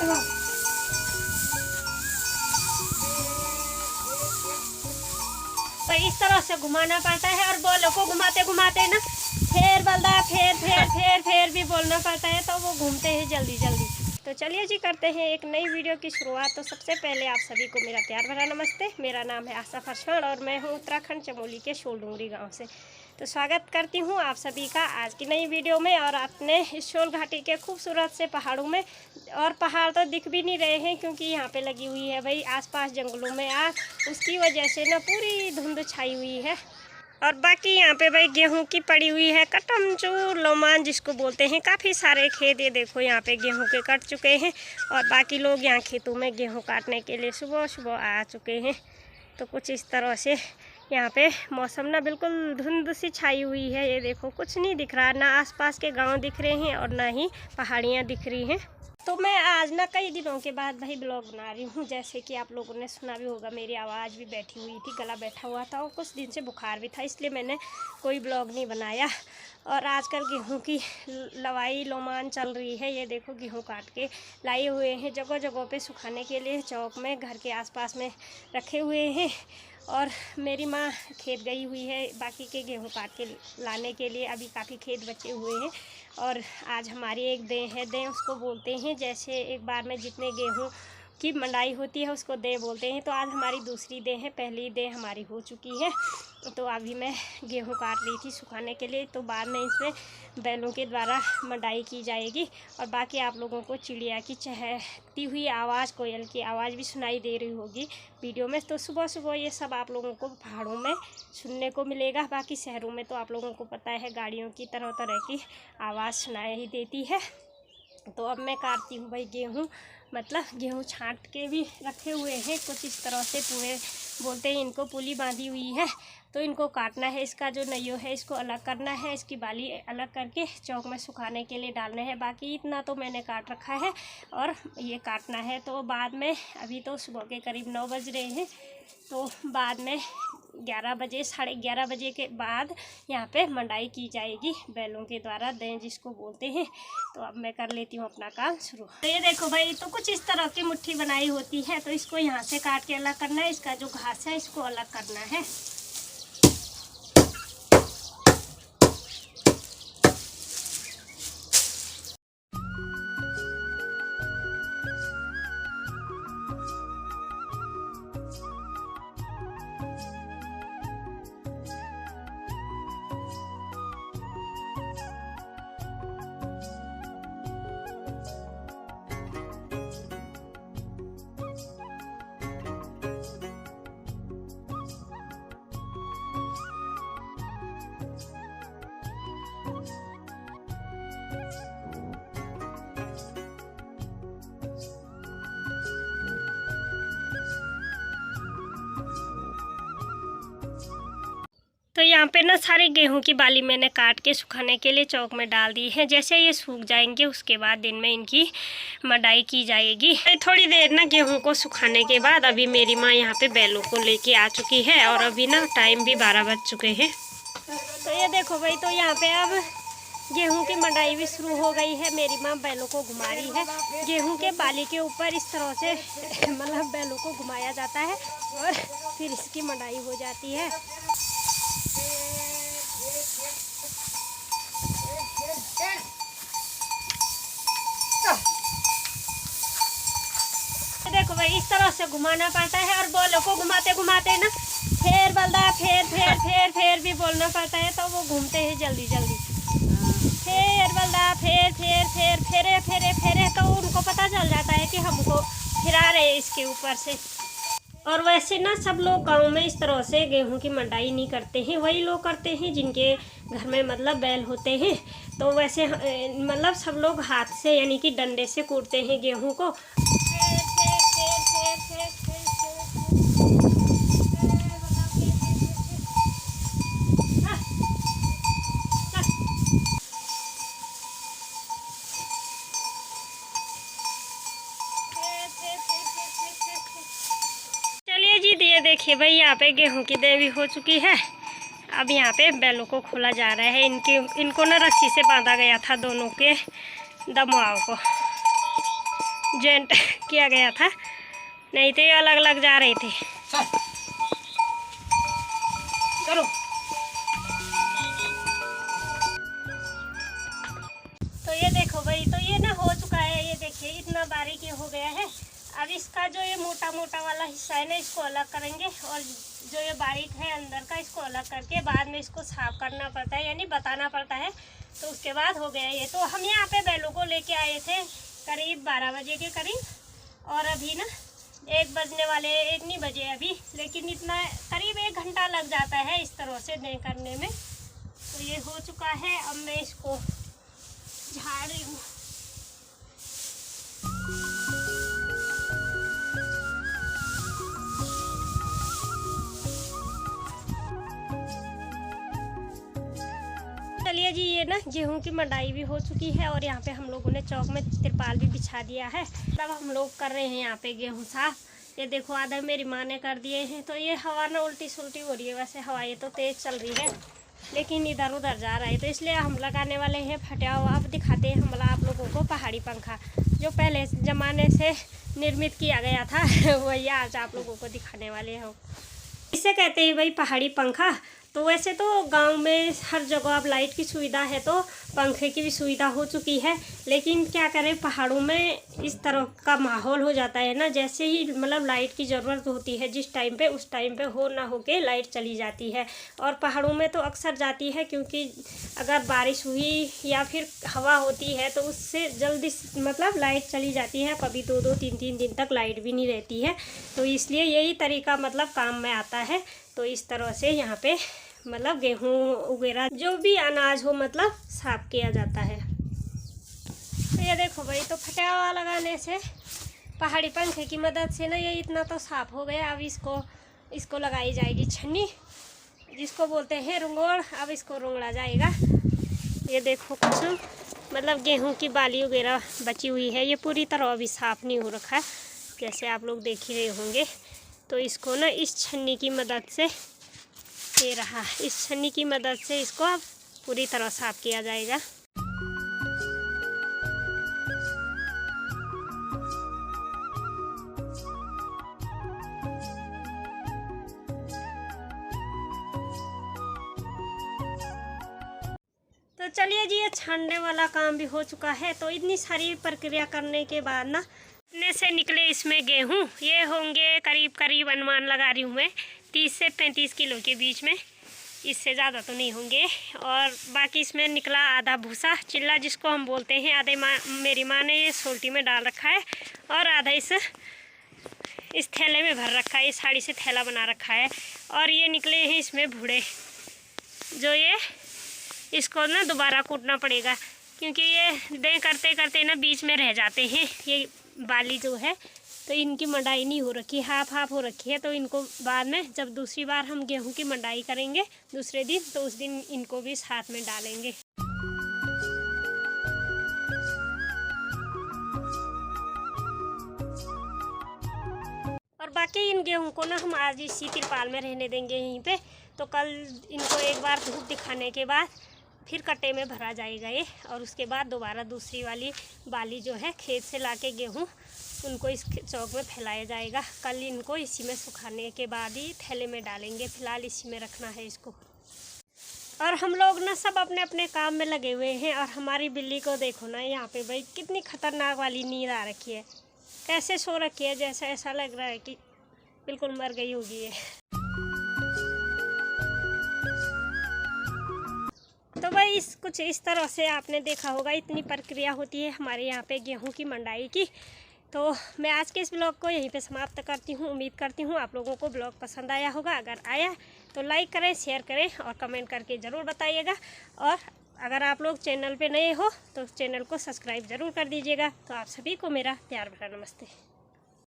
तो इस तरह से घुमाना पड़ता है और बॉलों को घुमाते घुमाते ना फेर बल्दा फेर फेर फेर फेर भी बोलना पड़ता है, तो वो घूमते हैं जल्दी जल्दी। तो चलिए जी करते हैं एक नई वीडियो की शुरुआत। तो सबसे पहले आप सभी को मेरा प्यार भरा नमस्ते। मेरा नाम है आशा फरसान और मैं हूँ उत्तराखंड चमोली के शोलडूंगरी गांव से। तो स्वागत करती हूँ आप सभी का आज की नई वीडियो में। और अपने इस शोल घाटी के खूबसूरत से पहाड़ों में, और पहाड़ तो दिख भी नहीं रहे हैं क्योंकि यहाँ पे लगी हुई है भाई आसपास जंगलों में आग, उसकी वजह से ना पूरी धुंध छाई हुई है। और बाकी यहाँ पे भाई गेहूं की पड़ी हुई है कटमचूर लोमान जिसको बोलते हैं। काफ़ी सारे खेत, ये देखो यहाँ पे गेहूं के कट चुके हैं और बाकी लोग यहाँ खेतों में गेहूं काटने के लिए सुबह सुबह आ चुके हैं। तो कुछ इस तरह से यहाँ पे मौसम ना बिल्कुल धुंध सी छाई हुई है। ये देखो कुछ नहीं दिख रहा, ना आसपास के गांव दिख रहे हैं और ना ही पहाड़ियाँ दिख रही हैं। तो मैं आज ना कई दिनों के बाद भाई ब्लॉग बना रही हूँ। जैसे कि आप लोगों ने सुना भी होगा, मेरी आवाज़ भी बैठी हुई थी, गला बैठा हुआ था और कुछ दिन से बुखार भी था, इसलिए मैंने कोई ब्लॉग नहीं बनाया। और आजकल गेहूं की लवाई लोमान चल रही है। ये देखो गेहूं काट के लाए हुए हैं, जगह जगह पे सुखाने के लिए चौक में घर के आसपास में रखे हुए हैं। और मेरी माँ खेत गई हुई है बाकी के गेहूं काट के लाने के लिए। अभी काफ़ी खेत बचे हुए हैं और आज हमारी एक दें है, दें उसको बोलते हैं। जैसे एक बार में जितने गेहूं की मंडाई होती है उसको दें बोलते हैं। तो आज हमारी दूसरी दें है, पहली दें हमारी हो चुकी है। तो अभी मैं गेहूं काट रही थी सुखाने के लिए। तो बाद में इसमें बैलों के द्वारा मंडाई की जाएगी। और बाकी आप लोगों को चिड़िया की चहकती हुई आवाज़, कोयल की आवाज़ भी सुनाई दे रही होगी वीडियो में। तो सुबह सुबह ये सब आप लोगों को पहाड़ों में सुनने को मिलेगा। बाकी शहरों में तो आप लोगों को पता है गाड़ियों की तरह तरह की आवाज़ सुनाई ही देती है। तो अब मैं काटती हूँ भाई गेहूँ, मतलब गेहूँ छांट के भी रखे हुए हैं कुछ इस तरह से। पूरे बोलते हैं इनको, पुली बांधी हुई है तो इनको काटना है। इसका जो नैयो है इसको अलग करना है, इसकी बाली अलग करके चौक में सुखाने के लिए डालने हैं। बाकी इतना तो मैंने काट रखा है और ये काटना है। तो बाद में अभी तो सुबह के करीब 9 बज रहे हैं, तो बाद में 11 बजे 11:30 बजे के बाद यहाँ पे मंडाई की जाएगी बैलों के द्वारा, दें जिसको बोलते हैं। तो अब मैं कर लेती हूँ अपना काम शुरू। तो ये देखो भाई, तो कुछ इस तरह की मुट्ठी बनाई होती है। तो इसको यहाँ से काट के अलग करना है, इसका जो घास है इसको अलग करना है। तो यहाँ पे ना सारे गेहूं की बाली मैंने काट के सुखाने के लिए चौक में डाल दी है। जैसे ये सूख जाएंगे उसके बाद दिन में इनकी मंडाई की जाएगी। थोड़ी देर ना गेहूं को सुखाने के बाद अभी मेरी माँ यहाँ पे बैलों को लेके आ चुकी है और अभी ना टाइम भी 12 बज चुके हैं। तो ये देखो भाई, तो यहाँ पे अब गेहूं की मंडाई भी शुरू हो गई है। मेरी माँ बैलों को घुमा रही है। गेहूं के बाली के ऊपर इस तरह से मतलब बैलों को घुमाया जाता है और फिर इसकी मंडाई हो जाती है। देखो भाई इस तरह से घुमाना पड़ता है और बॉलों को घुमाते घुमाते ना फेर बल्दा फेर फेर फेर फेर भी बोलना पड़ता है, तो वो घूमते हैं जल्दी जल्दी। फेर बल्दा फेर फेर फेर फेरे फेरे फेरे, तो उनको पता चल जाता है कि हमको फिरा रहे हैं इसके ऊपर से। और वैसे ना सब लोग गांव में इस तरह से गेहूं की मंडाई नहीं करते हैं, वही लोग करते हैं जिनके घर में मतलब बैल होते हैं। तो वैसे मतलब सब लोग हाथ से यानी कि डंडे से कूटते हैं गेहूं को। चलिए जी, ये देखिए भाई यहाँ पे गेहूं की देवी हो चुकी है। अब यहाँ पे बैलों को खोला जा रहा है। इनको ना रस्सी से बांधा गया था दोनों के दमुआओं को। जॉइंट किया गया था, नहीं तो ये अलग अलग जा रहे थे। चलो तो ये देखो भाई, तो ये ना हो चुका है, ये देखिए इतना बारीक ये हो गया है। अब इसका जो ये मोटा मोटा वाला हिस्सा है ना, इसको अलग करेंगे, और जो ये बारीक है अंदर का, इसको अलग करके बाद में इसको साफ करना पड़ता है, यानी बताना पड़ता है। तो उसके बाद हो गया ये। तो हम यहाँ पे बैलों को लेके आए थे करीब 12 बजे के करीब, और अभी ना 1 बजने वाले, 1 नहीं बजे अभी, लेकिन इतना करीब 1 घंटा लग जाता है इस तरह से दे करने में। तो ये हो चुका है, अब मैं इसको झाड़ रही हूँ। चलिए जी, ये ना गेहूं की मंडाई भी हो चुकी है, और यहाँ पे हम लोगों ने चौक में तिरपाल भी बिछा दिया है। तब हम लोग कर रहे हैं यहाँ पे गेहूं साफ। ये देखो आधा मेरी माँ ने कर दिए हैं। तो ये हवा ना उल्टी सुल्टी हो रही है, वैसे हवा ये तो तेज़ चल रही है, लेकिन इधर उधर जा रहा है, तो इसलिए हम लगाने वाले हैं फटा हुआ। अब दिखाते हैं हम आप लोगों को पहाड़ी पंखा, जो पहले ज़माने से निर्मित किया गया था वही आज आप लोगों को दिखाने वाले हैं। इसे कहते हैं भाई पहाड़ी पंखा। तो वैसे तो गांव में हर जगह अब लाइट की सुविधा है, तो पंखे की भी सुविधा हो चुकी है, लेकिन क्या करें, पहाड़ों में इस तरह का माहौल हो जाता है ना, जैसे ही मतलब लाइट की ज़रूरत होती है जिस टाइम पे, उस टाइम पे हो ना हो के लाइट चली जाती है। और पहाड़ों में तो अक्सर जाती है, क्योंकि अगर बारिश हुई या फिर हवा होती है तो उससे जल्दी मतलब लाइट चली जाती है, कभी 2-2, 3-3 दिन तक लाइट भी नहीं रहती है। तो इसलिए यही तरीका मतलब काम में आता है। तो इस तरह से यहाँ पे मतलब गेहूँ वगैरह जो भी अनाज हो मतलब साफ किया जाता है। तो ये देखो भाई, तो फटावा लगाने से, पहाड़ी पंखे की मदद से ना ये इतना तो साफ हो गया। अब इसको लगाई जाएगी छन्नी, जिसको बोलते हैं रुंगोड़। अब इसको रोंगड़ा जाएगा। ये देखो कुछ मतलब गेहूँ की बाली वगैरह बची हुई है, ये पूरी तरह अभी साफ़ नहीं हो रखा है, जैसे आप लोग देख ही रहे होंगे। तो इसको ना इस छन्नी की मदद से, ये रहा, इस छन्नी की मदद से इसको अब पूरी तरह साफ किया जाएगा। तो चलिए जी, ये छानने वाला काम भी हो चुका है। तो इतनी सारी प्रक्रिया करने के बाद ना इतने से निकले इसमें गेहूँ, ये होंगे करीब अनुमान लगा रही हूँ मैं 30 से 35 किलो के बीच में, इससे ज़्यादा तो नहीं होंगे। और बाकी इसमें निकला आधा भूसा चिल्ला, जिसको हम बोलते हैं। आधे मेरी माँ ने ये सोल्टी में डाल रखा है, और आधा इस थैले में भर रखा है, इस साड़ी से थैला बना रखा है। और ये निकले हैं इसमें भूड़े, जो ये इसको ना दोबारा कूटना पड़ेगा, क्योंकि ये दे करते करते ना बीच में रह जाते हैं ये बाली जो है। तो इनकी मंडाई नहीं हो रखी, हाफ हो रखी है। तो इनको बाद में जब दूसरी बार हम गेहूं की मंडाई करेंगे दूसरे दिन, तो उस दिन इनको भी साथ में डालेंगे। और बाकी इन गेहूं को ना हम आज इसी तिरपाल में रहने देंगे यहीं पे। तो कल इनको एक बार धूप दिखाने के बाद फिर कट्टे में भरा जाएगा ये, और उसके बाद दोबारा दूसरी वाली बाली जो है खेत से लाके गेहूँ, उनको इस चौक में फैलाया जाएगा। कल इनको इसी में सुखाने के बाद ही थैले में डालेंगे, फ़िलहाल इसी में रखना है इसको। और हम लोग ना सब अपने अपने काम में लगे हुए हैं। और हमारी बिल्ली को देखो ना, यहाँ पे भाई कितनी खतरनाक वाली नींद आ रखी है, कैसे सो रखी है, जैसा ऐसा लग रहा है कि बिल्कुल मर गई होगी है। तो भाई कुछ इस तरह से आपने देखा होगा, इतनी प्रक्रिया होती है हमारे यहाँ पे गेहूं की मंडाई की। तो मैं आज के इस ब्लॉग को यहीं पे समाप्त करती हूँ। उम्मीद करती हूँ आप लोगों को ब्लॉग पसंद आया होगा। अगर आया तो लाइक करें, शेयर करें और कमेंट करके ज़रूर बताइएगा। और अगर आप लोग चैनल पे नए हो तो चैनल को सब्सक्राइब ज़रूर कर दीजिएगा। तो आप सभी को मेरा प्यार भरा नमस्ते।